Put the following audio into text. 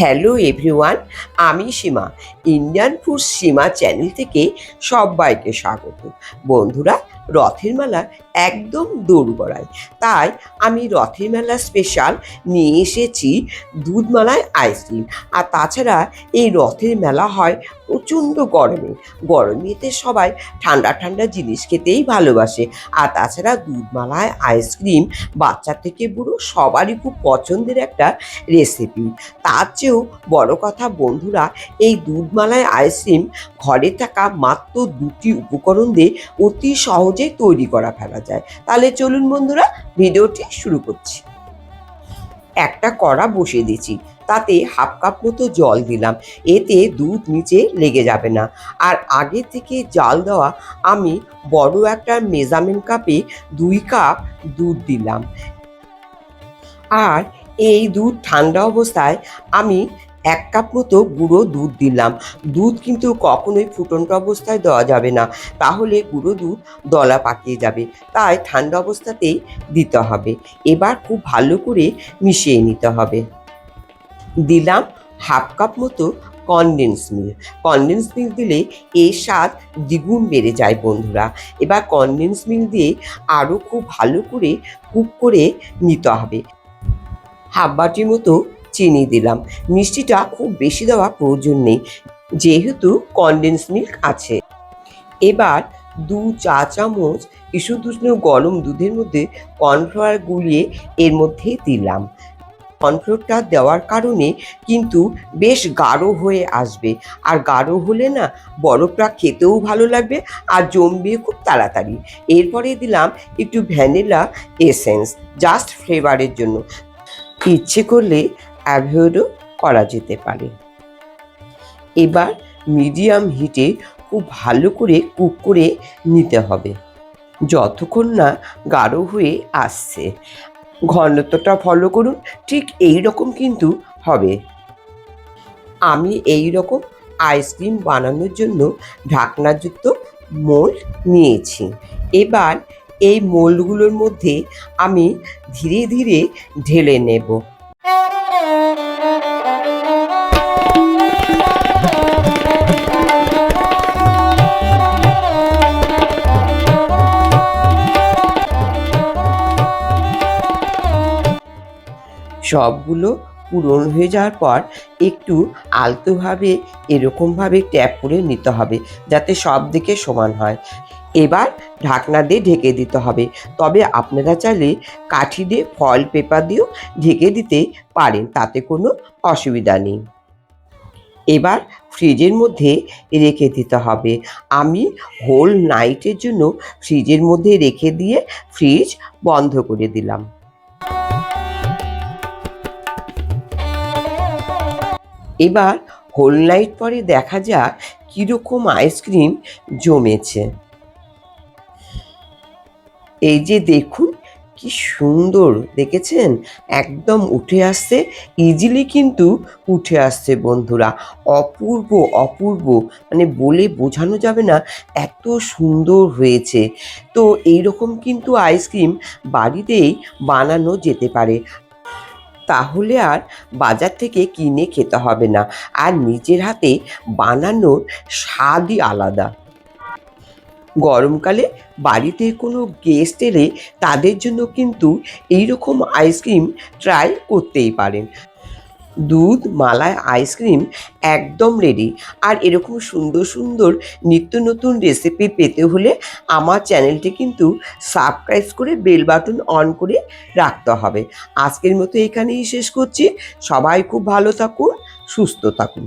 Hello everyone, আমি সীমা। Indian food সীমা channel থেকে সবাইকে স্বাগত। বন্ধুরা, রথের মেলা একদম দোরগোড়ায়, তাই আমি রথের মেলা স্পেশাল নিয়ে এসেছি দুধমালাই আইসক্রিম। আর তাছাড়া এই রথের মেলা হয় প্রচণ্ড গরমেতে সবাই ঠান্ডা ঠান্ডা জিনিস খেতেই ভালোবাসে। আর তাছাড়া দুধমালাই আইসক্রিম বাচ্চা থেকে বুড়ো সবারই খুব পছন্দের একটা রেসিপি। তার চেয়েও বড় কথা বন্ধুরা, এই দুধমালাই আইসক্রিম ঘরে থাকা মাত্র দুটি উপকরণ দিয়ে অতি সহজে তৈরি করা ফেলা যায়। তাহলে চলুন বন্ধুরা, ভিডিওটি শুরু করছি। একটা কড়া বসিয়ে দিয়েছি, তাতে হাফ কাপ মতো জল দিলাম। এতে দুধ নিচে লেগে যাবে না। আর আগে থেকে জাল দেওয়া আমি বড় একটা মেজারমেন্ট কাপে 2 কাপ দুধ দিলাম। আর এই দুধ ঠান্ডা অবস্থায় আমি 1 কাপ মতো গুঁড়ো দুধ দিলাম। দুধ কিন্তু কখনোই ফুটন্ত অবস্থায় দেওয়া যাবে না, তাহলে গুঁড়ো দুধ দলা পাকিয়ে যাবে। তাই ঠান্ডা অবস্থাতেই দিতে হবে। এবার খুব ভালো করে মিশিয়ে নিতে হবে। দিলাম হাফ কাপ মতো কনডেন্স মিল্ক দিলে এর স্বাদ দ্বিগুণ বেড়ে যায় বন্ধুরা। এবার কনডেন্স মিল্ক দিয়ে আরও খুব ভালো করে কুক করে নিতে হবে। হাফ বাটির মতো চিনি দিলাম। মিষ্টিটা খুব বেশি দেওয়া প্রয়োজন নেই, যেহেতু কনডেন্স মিল্ক আছে। এবার 2 চা চামচ ইসুদুষ্ণ গরম দুধের মধ্যে কর্নফ্লাওয়ার গুলিয়ে এর মধ্যে দিলাম। কর্নফ্লাওয়ারটা দেওয়ার কারণে কিন্তু বেশ গাঢ় হয়ে আসবে। আর গাঢ় হলে না, বরফটা খেতেও ভালো লাগবে আর জমবে খুব তাড়াতাড়ি। এরপরে দিলাম একটু ভ্যানিলা এসেন্স, জাস্ট ফ্লেভারের জন্য। ইচ্ছে করলে অ্যাভয়েডও করা যেতে পারে। এবার মিডিয়াম হিটে খুব ভালো করে কুক করে নিতে হবে, যতক্ষণ না গাঢ় হয়ে আসছে। ঘনত্বটা ফলো করুন, ঠিক এই রকম কিন্তু হবে। আমি এই রকম আইসক্রিম বানানোর জন্য ঢাকনাযুক্ত মোল্ড নিয়েছি। এবার এই মোল্ডগুলোর মধ্যে আমি ধীরে ধীরে ঢেলে নেব। সবগুলো পূরণ হয়ে যাওয়ার পর একটু আলতোভাবে এরকমভাবে ট্যাপ করে নিতে হবে, যাতে সব দিকে সমান হয়। এবার ঢাকনা দিয়ে ঢেকে দিতে হবে। তবে আপনারা চাইলে কাঠি দিয়ে ফয়েল পেপার দিয়েও ঢেকে দিতে পারেন, তাতে কোনো অসুবিধা নেই। এবার ফ্রিজের মধ্যে রেখে দিতে হবে। আমি হোল নাইটের জন্য ফ্রিজের মধ্যে রেখে দিয়ে ফ্রিজ বন্ধ করে দিলাম। এবার হোল নাইট পরে দেখা যাক কীরকম আইসক্রিম জমেছে। এই যে দেখুন কি সুন্দর, দেখেছেন? একদম উঠে আসছে, ইজিলি কিন্তু উঠে আসছে বন্ধুরা। অপূর্ব অপূর্ব, মানে বলে বোঝানো যাবে না, এত সুন্দর হয়েছে। তো এইরকম কিন্তু আইসক্রিম বাড়িতেই বানানো যেতে পারে, তাহলে আর বাজার থেকে কিনে খেতে হবে না। আর নিজের হাতে বানানোর স্বাদই আলাদা। গরমকালে বাড়িতে কোনো গেস্ট এলে তাদের জন্য কিন্তু এইরকম আইসক্রিম ট্রাই করতেই পারেন। দুধ মালাই আইসক্রিম একদম রেডি। আর এরকম সুন্দর সুন্দর নিত্য নতুন রেসিপি পেতে হলে আমার চ্যানেলটি কিন্তু সাবস্ক্রাইব করে বেল বাটন অন করে রাখতে হবে। আজকের মতো এখানেই শেষ করছি। সবাই খুব ভালো থাকুন, সুস্থ থাকুন।